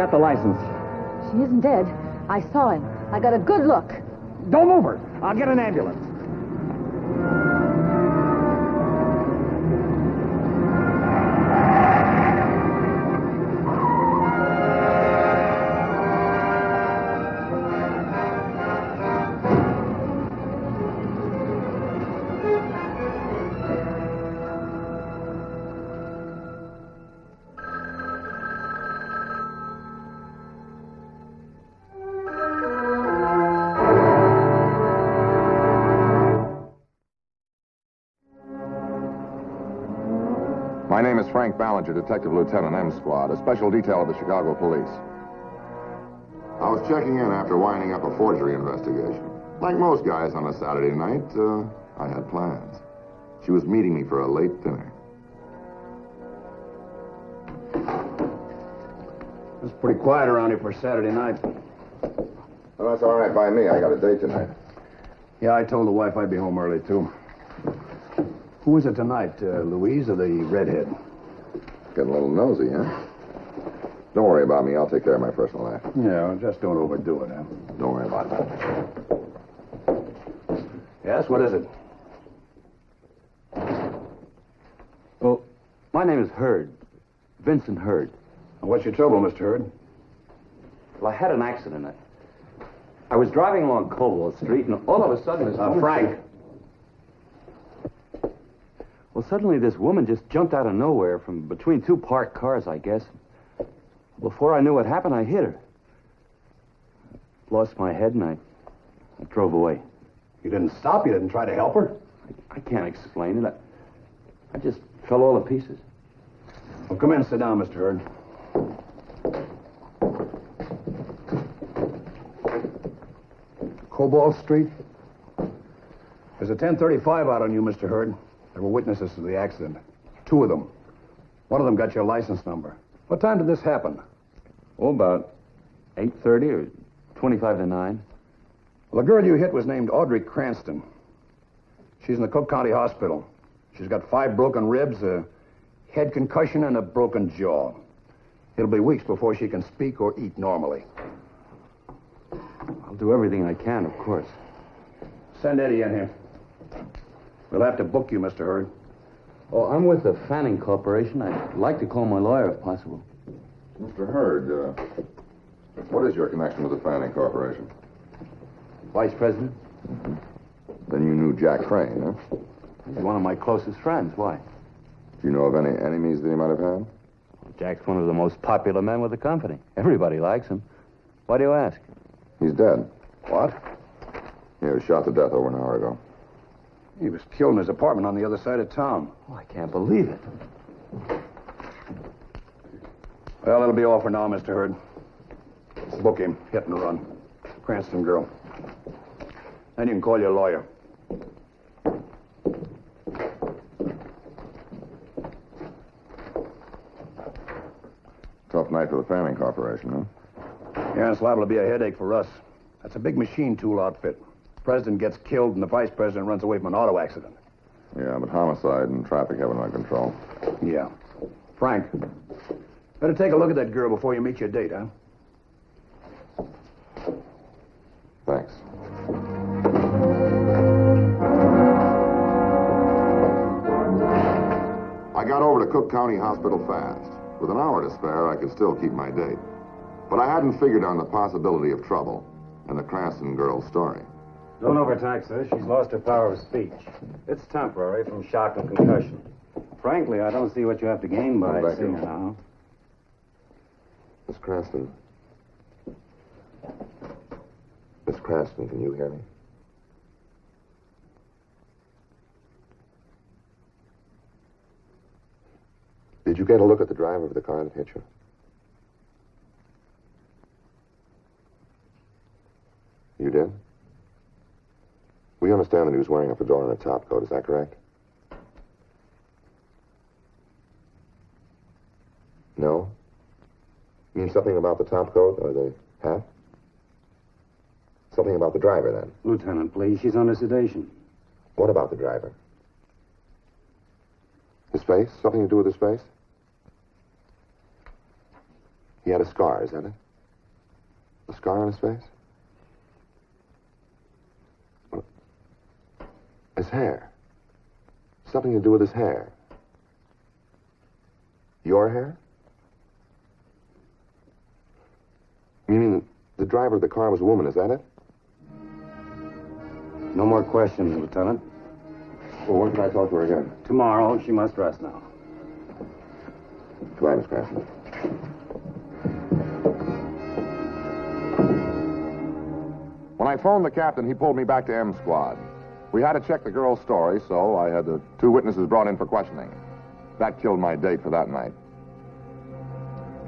got the license. She isn't dead. I saw him. I got a good look. Don't move her. I'll get an ambulance. My name is Frank Ballinger, Detective Lieutenant M Squad, a special detail of the Chicago Police. I was checking in after winding up a forgery investigation. Like most guys on a Saturday night, I had plans. She was meeting me for a late dinner. It's pretty quiet around here for Saturday night. Well, that's all right by me. I got a date tonight. Yeah, I told the wife I'd be home early, too. Who is it tonight, Louise or the redhead? Getting a little nosy, huh? Don't worry about me. I'll take care of my personal life. Yeah, well, just don't overdo it, huh? Don't worry about that. Yes, what is it? Well, my name is Hurd. Vincent Hurd. What's your trouble, Mr. Hurd? Well, I had an accident. I was driving along Cobalt Street, and all of a sudden this woman... Frank. Well, suddenly this woman just jumped out of nowhere from between two parked cars, I guess. Before I knew what happened, I hit her. Lost my head, and I drove away. You didn't stop? You didn't try to help her? I can't explain it. I just fell all to pieces. Well, come in, sit down, Mr. Hurd. Cobalt Street? There's a 1035 out on you, Mr. Hurd. There were witnesses to the accident. Two of them. One of them got your license number. What time did this happen? Oh, about 8:30 or 25 to 9. Well, the girl you hit was named Audrey Cranston. She's in the Cook County Hospital. She's got 5 broken ribs, a head concussion, and a broken jaw. It'll be weeks before she can speak or eat normally. I'll do everything I can, of course. Send Eddie in here. We'll have to book you, Mr. Hurd. Oh, I'm with the Fanning Corporation. I'd like to call my lawyer if possible. Mr. Hurd, what is your connection with the Fanning Corporation? Vice President? Then you knew Jack Crane, huh? He's one of my closest friends. Why? Do you know of any enemies that he might have had? Jack's one of the most popular men with the company. Everybody likes him. Why do you ask? He's dead. What? He was shot to death over an hour ago. He was killed in his apartment on the other side of town. Oh, I can't believe it. Well, that'll be all for now, Mr. Hurd. Book him. Hit and run. Cranston girl. Then you can call your lawyer. Tough night for the Fanning Corporation, huh? Yeah, it's liable to be a headache for us. That's a big machine tool outfit. The president gets killed and the vice president runs away from an auto accident. Yeah, but homicide and traffic have it under control. Yeah. Frank, better take a look at that girl before you meet your date, huh? Thanks. I got over to Cook County Hospital fast. With an hour to spare, I could still keep my date. But I hadn't figured on the possibility of trouble and the Cranston girl's story. Don't overtax her. She's lost her power of speech. It's temporary from shock and concussion. Frankly, I don't see what you have to gain by Thank seeing you. her now. Miss Cranston. Miss Cranston, can you hear me? Did you get a look at the driver of the car that hit you? You did? We understand that he was wearing a fedora and a top coat. Is that correct? No? You mean something about the top coat or the hat? Something about the driver, then? Lieutenant, please. She's under sedation. What about the driver? His face? Something to do with his face? He had a scar, is that it? A scar on his face? What? His hair. Something to do with his hair. Your hair? You mean the driver of the car was a woman, is that it? No more questions, Lieutenant. Well, when can I talk to her again? Tomorrow, she must rest now. Goodbye, Miss Cranston. When I phoned the captain, he pulled me back to M Squad. We had to check the girl's story, so I had the 2 witnesses brought in for questioning. That killed my date for that night.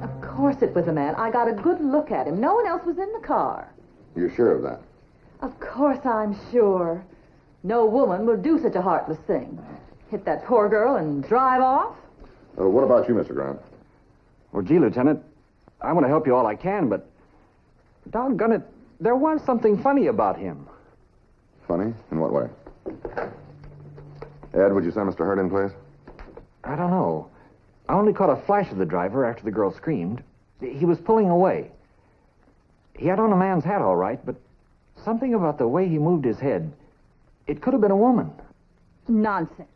Of course it was a man. I got a good look at him. No one else was in the car. You're sure of that? Of course I'm sure. No woman would do such a heartless thing. Hit that poor girl and drive off? What about you, Mr. Grant? Well, gee, Lieutenant, I want to help you all I can, but doggone it, there was something funny about him. Funny? In what way? Ed, would you send Mr. Hurd in, please? I don't know. I only caught a flash of the driver after the girl screamed. He was pulling away. He had on a man's hat, all right, but something about the way he moved his head. It could have been a woman. Nonsense.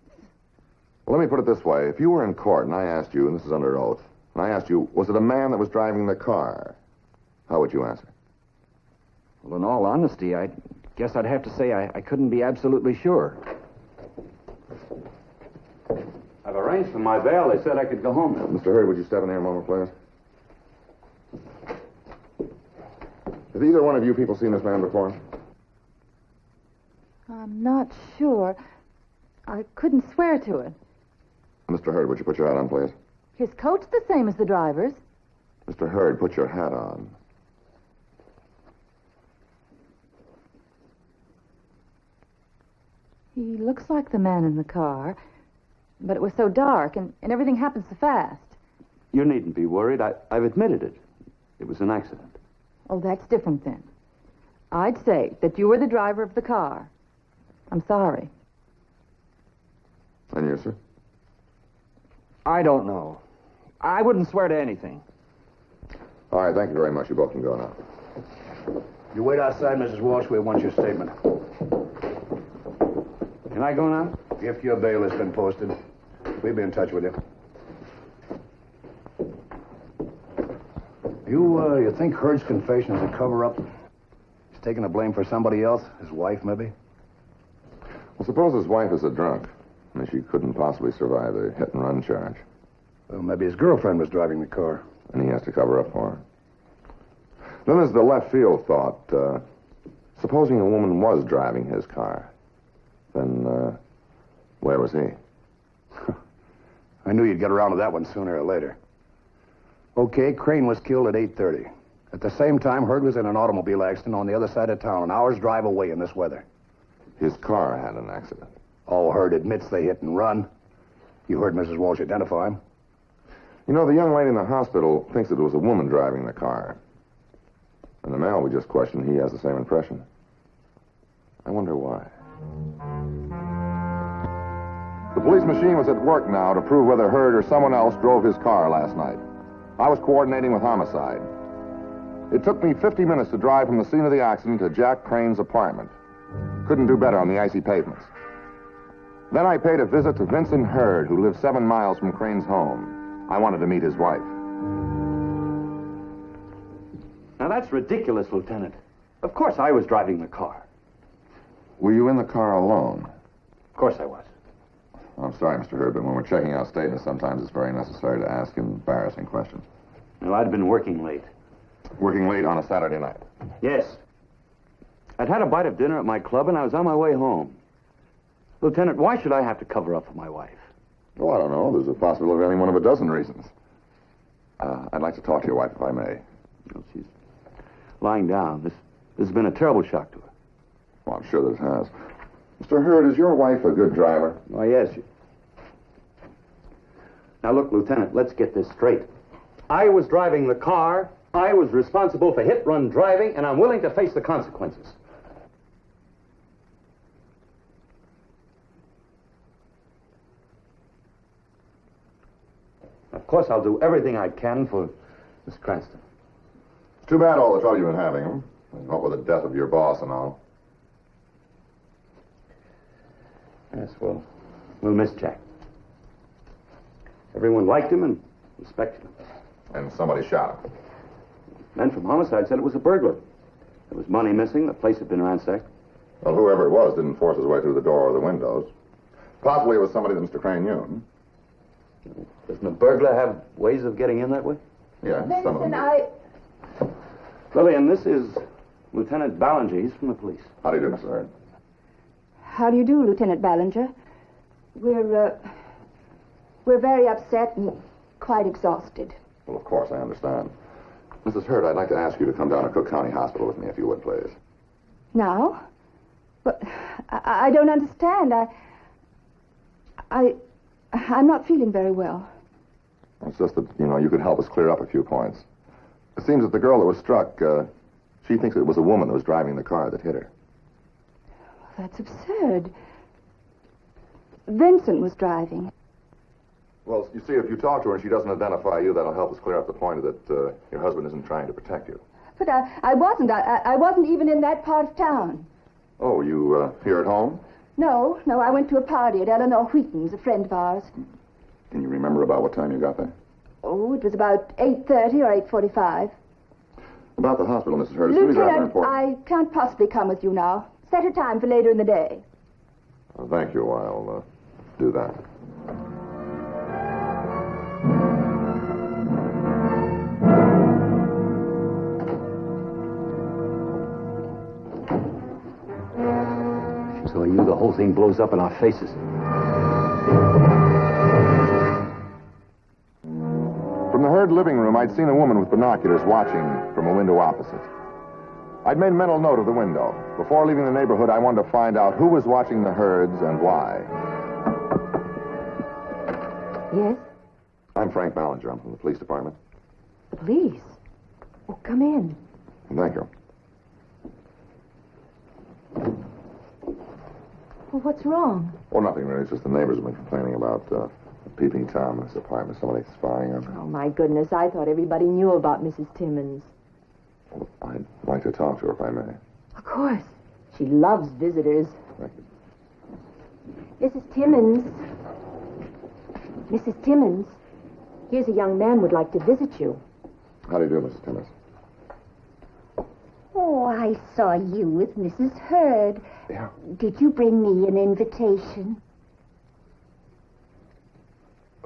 Well, let me put it this way. If you were in court and I asked you, and this is under oath, and I asked you, was it a man that was driving the car? How would you answer? Well, in all honesty, I guess I'd have to say I couldn't be absolutely sure. I've arranged for my bail. They said I could go home now. Mr. Hurd, would you step in here a moment, please? Have either one of you people seen this man before? I'm not sure. I couldn't swear to it. Mr. Hurd, would you put your hat on, please? His coat's the same as the driver's. Mr. Hurd, put your hat on. He looks like the man in the car, but it was so dark and everything happened so fast. You needn't be worried. I've admitted it. It was an accident. Oh, that's different then. I'd say that you were the driver of the car. I'm sorry. And you, sir? I don't know. I wouldn't swear to anything. All right, thank you very much. You both can go now. You wait outside, Mrs. Walsh. We want your statement. Can I go now? If your bail has been posted, we'll be in touch with you. You think Hurd's confession is a cover-up? He's taking the blame for somebody else? His wife, maybe? Well, suppose his wife is a drunk, and she couldn't possibly survive a hit-and-run charge, Well, maybe his girlfriend was driving the car. and he has to cover up for her. Then there's the left-field thought. Supposing a woman was driving his car, then where was he? I knew you'd get around to that one sooner or later. Okay, Crane was killed at 8:30. At the same time, Hurd was in an automobile accident on the other side of town, an hour's drive away in this weather. His car had an accident. Oh, Hurd admits they hit and run. You heard Mrs. Walsh identify him. You know, the young lady in the hospital thinks it was a woman driving the car. And the male we just questioned, he has the same impression. I wonder why. The police machine was at work now to prove whether Hurd or someone else drove his car last night. I was coordinating with homicide. It took me 50 minutes to drive from the scene of the accident to Jack Crane's apartment. Couldn't do better on the icy pavements. Then I paid a visit to Vincent Hurd, who lives 7 miles from Crane's home. I wanted to meet his wife. Now, that's ridiculous, Lieutenant. Of course I was driving the car. Were you in the car alone? Of course I was. I'm sorry, Mr. Hurd, but when we're checking out statements, sometimes it's very necessary to ask embarrassing questions. Well, I'd been working late. Working late on a Saturday night. Yes. I'd had a bite of dinner at my club, and I was on my way home. Lieutenant, why should I have to cover up for my wife? Oh, I don't know. There's a possibility of any one of a dozen reasons. I'd like to talk to your wife, if I may. Well, she's lying down. This has been a terrible shock to her. Well, I'm sure that it has. Mr. Hurd, is your wife a good driver? Oh, yes. Now, look, Lieutenant, let's get this straight. I was driving the car, I was responsible for hit-run driving, and I'm willing to face the consequences. Of course, I'll do everything I can for Miss Cranston. It's too bad all the trouble you've been having, huh? What with the death of your boss and all. Yes, well, we'll miss Jack. Everyone liked him and respected him. And somebody shot him. Men from homicide said it was a burglar. There was money missing. The place had been ransacked. Well, whoever it was didn't force his way through the door or the windows. Possibly it was somebody that Mr. Crane knew. Doesn't a burglar have ways of getting in that way? Yeah, some of them. do. Lillian, this is Lieutenant Ballinger. He's from the police. How do you do, Mr. Hurd? How do you do, Lieutenant Ballinger? We're very upset and quite exhausted. Well, of course, I understand. Mrs. Hurd, I'd like to ask you to come down to Cook County Hospital with me, if you would, please. Now? But I don't understand. I'm not feeling very well. It's just that, you could help us clear up a few points. It seems that the girl that was struck, she thinks it was a woman that was driving the car that hit her. That's absurd. Vincent was driving. Well, you see, if you talk to her and she doesn't identify you, that'll help us clear up the point that your husband isn't trying to protect you. But I wasn't. I wasn't even in that part of town. Oh, you here at home? No, I went to a party at Eleanor Wheaton's, a friend of ours. Can you remember about what time you got there? Oh, it was about 8:30 or 8:45. About the hospital, Mrs. Hurd. It's really rather Lieutenant, important. I can't possibly come with you now. Set a time for later in the day. Thank you. I'll do that. So the whole thing blows up in our faces. From the Hurd living room, I'd seen a woman with binoculars watching from a window opposite. I'd made mental note of the window. Before leaving the neighborhood, I wanted to find out who was watching the Hurds and why. Yes? I'm Frank Ballinger. I'm from the police department. Police? Oh, come in. Thank you. Well, what's wrong? Oh, nothing really. It's just the neighbors have been complaining about Peeping Tom in his apartment. Somebody spying on him. Oh, my goodness. I thought everybody knew about Mrs. Timmons. Well, I'd like to talk to her if I may. Of course. She loves visitors. Thank you. Mrs. Timmons. Mrs. Timmons. Here's a young man would like to visit you. How do you do, Mrs. Timmons? Oh, I saw you with Mrs. Hurd. Yeah. Did you bring me an invitation?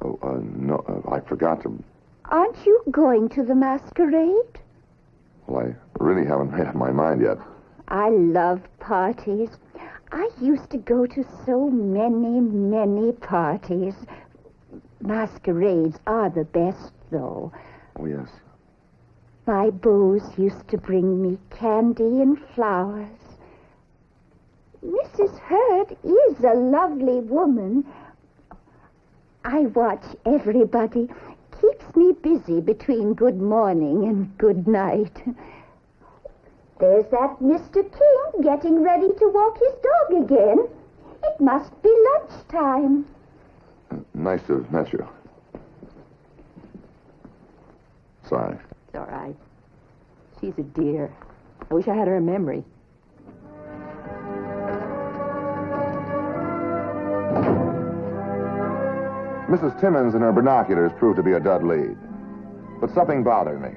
Oh, no, I forgot to... Aren't you going to the masquerade? Well, I really haven't made up my mind yet. I love parties. I used to go to so many parties. Masquerades are the best, though. Oh, yes. My beaux used to bring me candy and flowers. Mrs. Hurd is a lovely woman. I watch everybody. Keeps me busy between good morning and good night. There's that Mr. King getting ready to walk his dog again. It must be lunchtime. Nice to have met you. Sorry. It's all right. She's a dear. I wish I had her memory. Mrs. Timmons and her binoculars proved to be a dud lead. But something bothered me.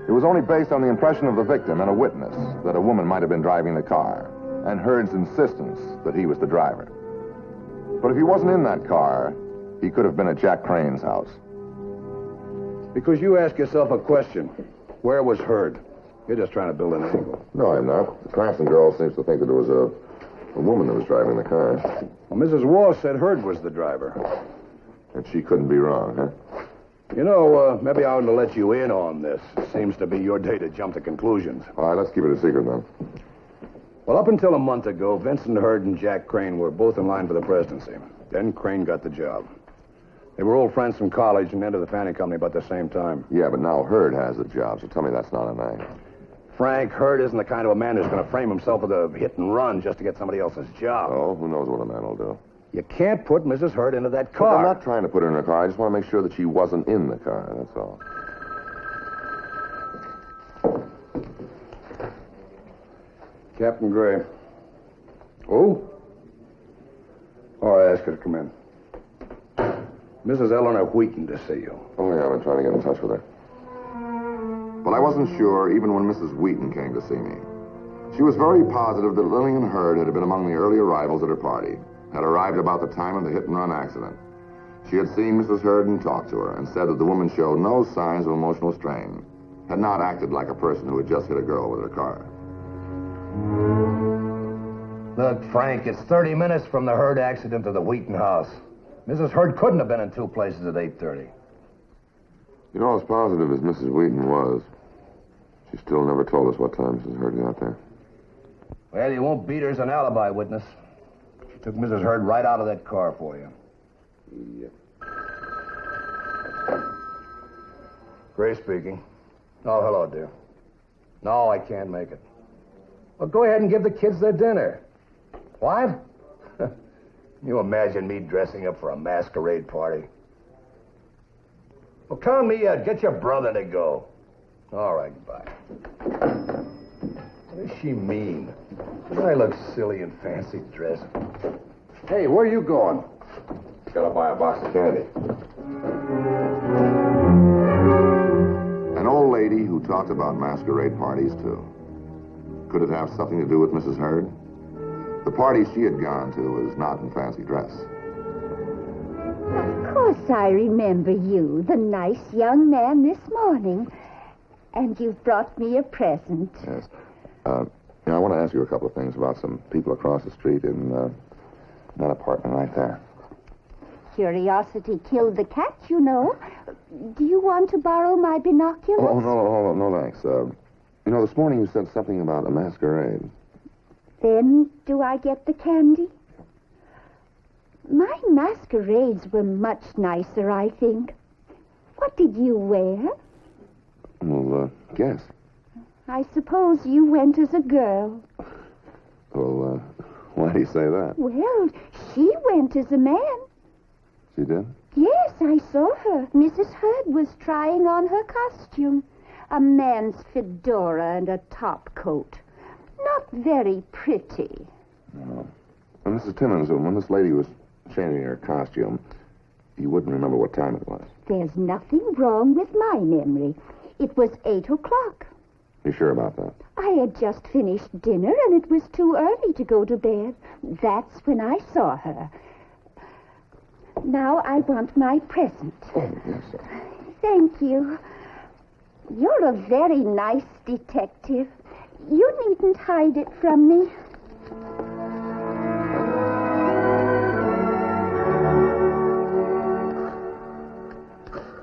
It was only based on the impression of the victim and a witness that a woman might have been driving the car, and Hurd's insistence that he was the driver. But if he wasn't in that car, he could have been at Jack Crane's house. Because you ask yourself a question. Where was Hurd? You're just trying to build an angle. No, I'm not. The Cranston girl seems to think that it was a woman that was driving the car. Well, Mrs. Wall said Hurd was the driver. And she couldn't be wrong, huh? You know, maybe I ought to let you in on this. It seems to be your day to jump to conclusions. All right, let's keep it a secret then. Well, up until a month ago, Vincent Hurd and Jack Crane were both in line for the presidency. Then Crane got the job. They were old friends from college and entered the Fanning Company about the same time. Yeah, but now Hurd has the job, so tell me that's not a name. Frank Hurd isn't the kind of a man who's going to frame himself with a hit and run just to get somebody else's job. Oh, who knows what a man will do. You can't put Mrs. Hurd into that Look, car. I'm not trying to put her in a car. I just want to make sure that she wasn't in the car, that's all. Captain Gray. Who? Oh, I asked her to come in. Mrs. Eleanor Wheaton to see you. Oh, yeah, I've been trying to get in touch with her. But I wasn't sure even when Mrs. Wheaton came to see me. She was very positive that Lillian Hurd had been among the early arrivals at her party, had arrived about the time of the hit-and-run accident. She had seen Mrs. Hurd and talked to her and said that the woman showed no signs of emotional strain, had not acted like a person who had just hit a girl with her car. Look, Frank, it's 30 minutes from the Hurd accident to the Wheaton house. Mrs. Hurd couldn't have been in two places at 8:30. You know, as positive as Mrs. Wheaton was, she still never told us what time Mrs. Hurd got there. Well, you won't beat her as an alibi witness. She took Mrs. Hurd right out of that car for you. Yep. Gray speaking. Oh, hello, dear. No, I can't make it. Well, go ahead and give the kids their dinner. What? You imagine me dressing up for a masquerade party? Well, count me out. Get your brother to go. All right, goodbye. What does she mean? Doesn't I look silly in fancy dress? Hey, where are you going? Gotta buy a box of candy. An old lady who talked about masquerade parties, too. Could it have something to do with Mrs. Hurd? The party she had gone to was not in fancy dress. Of course I remember you, the nice young man this morning. And you've brought me a present. Yes. I want to ask you a couple of things about some people across the street in that apartment right there. Curiosity killed the cat, you know. Do you want to borrow my binoculars? Oh, no, thanks. This morning you said something about a masquerade. Then do I get the candy? My masquerades were much nicer, I think. What did you wear? Well, guess. I suppose you went as a girl. Well, why do you say that? Well, she went as a man. She did? Yes, I saw her. Mrs. Hurd was trying on her costume. A man's fedora and a top coat. Not very pretty. No. And Mrs. Timmons, when this lady was changing her costume, you wouldn't remember what time it was. There's nothing wrong with my memory. It was 8 o'clock. You sure about that? I had just finished dinner, and it was too early to go to bed. That's when I saw her. Now I want my present. Oh, yes, sir. Thank you. You're a very nice detective. You needn't hide it from me.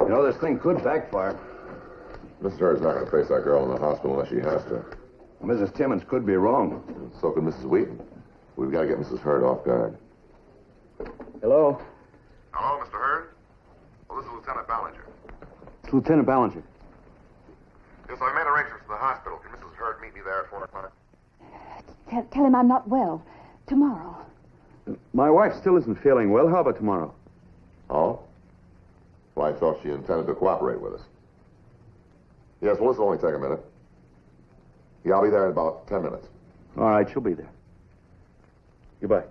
You know, this thing could backfire. Mrs. Hurd's not going to face that girl in the hospital unless she has to. Mrs. Timmons could be wrong. So could Mrs. Wheaton. We've got to get Mrs. Hurd off guard. Hello? Hello, Mr. Hurd? Well, this is Lieutenant Ballinger. It's Lieutenant Ballinger. Yes, I've made arrangements for the hospital. Can Mrs. Hurd meet me there at 4 o'clock? Tell him I'm not well. Tomorrow. My wife still isn't feeling well. How about tomorrow? Oh? Well, I thought she intended to cooperate with us. Yes, well, this will only take a minute. Yeah, I'll be there in about 10 minutes. All right, she'll be there. Goodbye.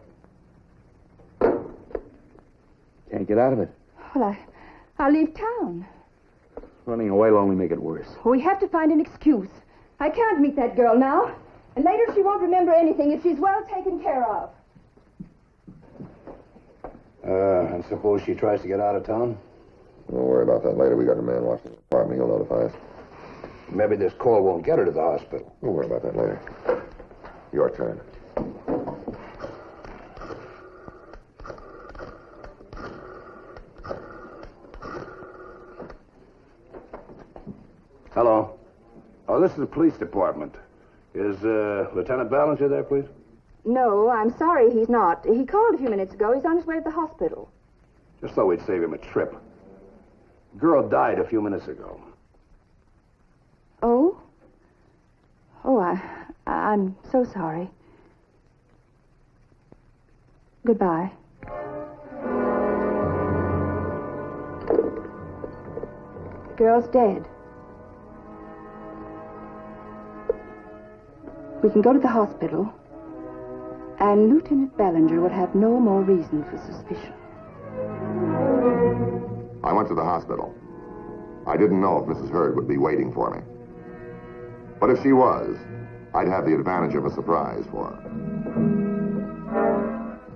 Can't get out of it. Well, I'll leave town. Running away will only make it worse. We have to find an excuse. I can't meet that girl now. And later she won't remember anything if she's well taken care of. And suppose she tries to get out of town? Don't worry about that later. We got a man watching the apartment. He'll notify us. Maybe this call won't get her to the hospital. Don't worry about that later. Your turn. Hello. Oh, this is the police department. Is Lieutenant Ballinger there, please? No, I'm sorry he's not. He called a few minutes ago. He's on his way to the hospital. Just thought we'd save him a trip. Girl died a few minutes ago. Oh? Oh, I'm so sorry. Goodbye. Girl's dead. We can go to the hospital, and Lieutenant Ballinger would have no more reason for suspicion. I went to the hospital. I didn't know if Mrs. Hurd would be waiting for me. But if she was, I'd have the advantage of a surprise for her.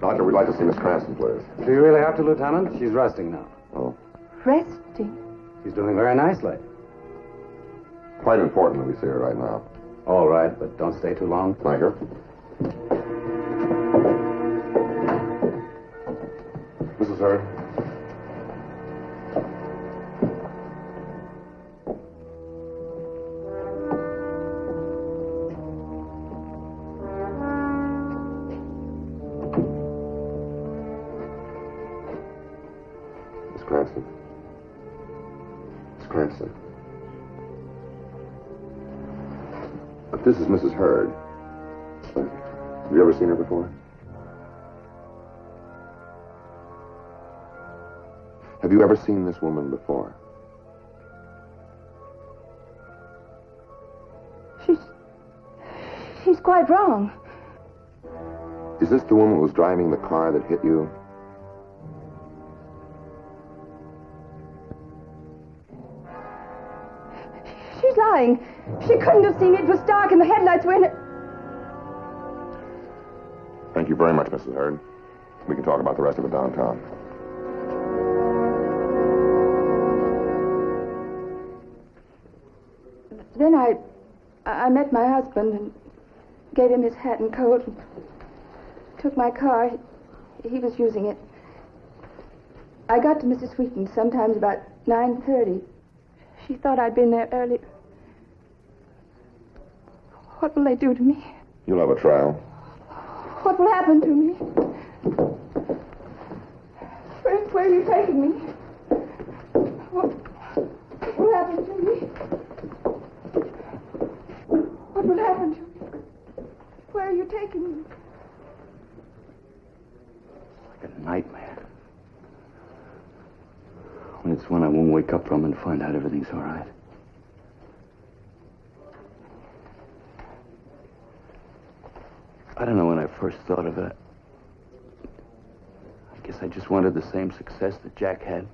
Doctor, we'd like to see Miss Cranston, please. Do you really have to, Lieutenant? She's resting now. Oh, Resting? She's doing very nicely. quite important that we see her right now. All right, but don't stay too long. Thank her. Mrs. Hurd. Miss Cranston. Miss Cranston. But this is Mrs. Hurd. Have you ever seen her before? Have you ever seen this woman before? She's quite wrong. Is this the woman who was driving the car that hit you? She's lying. She couldn't have seen it. It was dark and the headlights were in it. Thank you very much, Mrs. Hurd. We can talk about the rest of it downtown. Then I met my husband and gave him his hat and coat and took my car. He was using it. I got to Mrs. Wheaton's sometimes about 9:30. She thought I'd been there early. What will they do to me? You'll have a trial. What will happen to me? Where are you taking me? What will happen to me? What will happen to me? Where are you taking me? Like a nightmare. When it's one I won't wake up from and find out everything's all right. I don't know when I first thought of it. I guess I just wanted the same success that Jack had.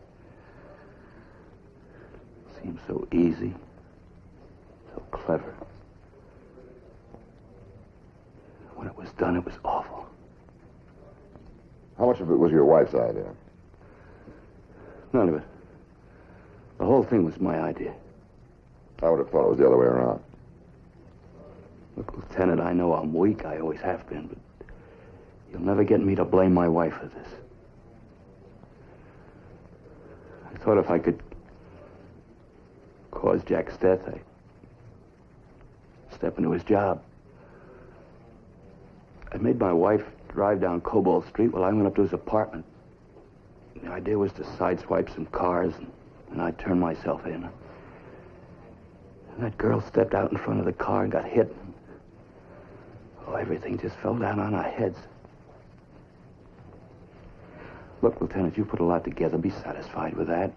It seemed so easy, so clever. When it was done, it was awful. How much of it was your wife's idea? None of it. The whole thing was my idea. I would have thought it was the other way around. Look, Lieutenant, I know I'm weak. I always have been, but you'll never get me to blame my wife for this. I thought if I could cause Jack's death, I'd step into his job. I made my wife drive down Cobalt Street while I went up to his apartment. The idea was to sideswipe some cars, and I'd turn myself in. And that girl stepped out in front of the car and got hit. Oh, everything just fell down on our heads. Look, Lieutenant, you put a lot together. Be satisfied with that.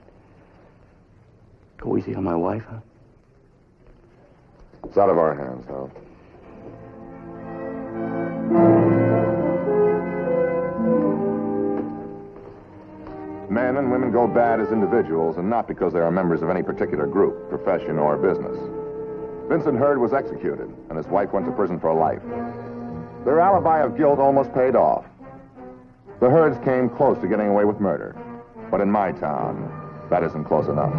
Go easy on my wife, huh? It's out of our hands, Hal. Men and women go bad as individuals, and not because they are members of any particular group, profession, or business. Vincent Hurd was executed, and his wife went to prison for life. Their alibi of guilt almost paid off. The Hurds came close to getting away with murder. But in my town, that isn't close enough.